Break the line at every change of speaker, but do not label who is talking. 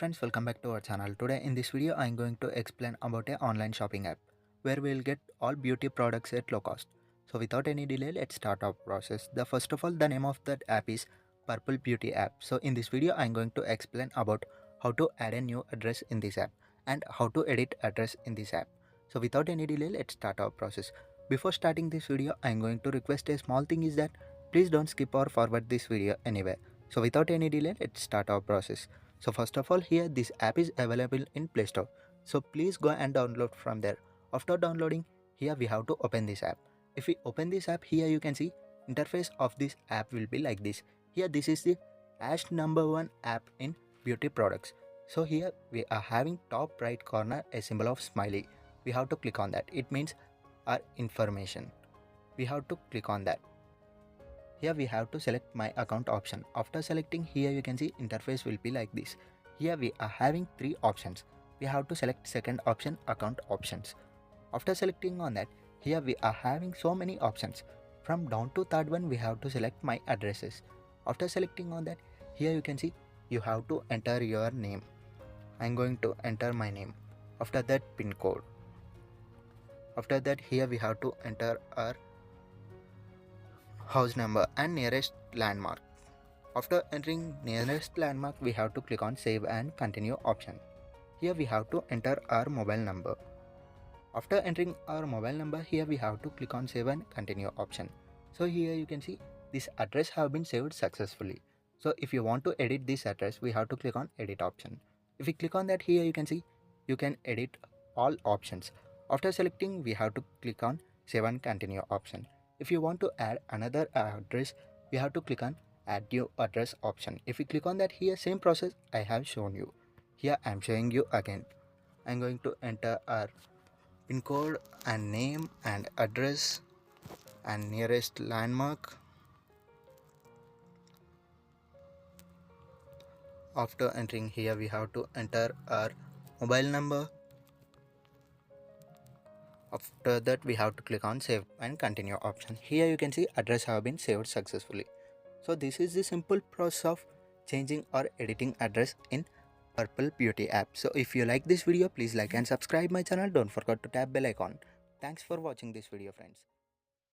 friends, welcome back to our channel. Today in this video I am going to explain about a online shopping app where we will get all beauty products at low cost. So without any delay, let's start our process. The first of all, the name of that app is Purple Beauty app. So in this video I am going to explain about how to add a new address in this app and how to edit address in this app. So without any delay, let's start our process. Before starting this video, I am going to request a small thing is that please don't skip or forward this video anywhere. So without any delay, let's start our process. So first of all, here this app is available in Play Store. So please go and download from there. After downloading, here we have to open this app. If we open this app, here you can see interface of this app will be like this. Here this is the #1 app in beauty products. So here we are having top right corner a symbol of smiley. We have to click on that. It means our information. We have to click on that. Here we have to select my account option. After selecting, here you can see interface will be like this. Here we are having three options. We have to select second option, account options. After selecting on that, here we are having so many options. From down to third one, we have to select my addresses. After selecting on that, here you can see you have to enter your name. I'm going to enter my name. After that, pin code. After that, here we have to enter our house number and nearest landmark. After entering nearest landmark, we have to click on save and continue option. Here we have to enter our mobile number. After entering our mobile number, here we have to click on save and continue option. So here you can see this address have been saved successfully. So if you want to edit this address, we have to click on edit option. If we click on that, here you can see you can edit all options. After selecting, we have to click on save and continue option. If you want to add another address, we have to click on add new address option. If we click on that, here same process I have shown you. Here I am showing you again. I am going to enter our pin code and name and address and nearest landmark. After entering here, we have to enter our mobile number. After that, we have to click on save and continue option. Here you can see address have been saved successfully. So this is the simple process of changing or editing address in Purple Beauty app. So if you like this video, please like and subscribe my channel. Don't forget to tap bell icon. Thanks for watching this video, friends.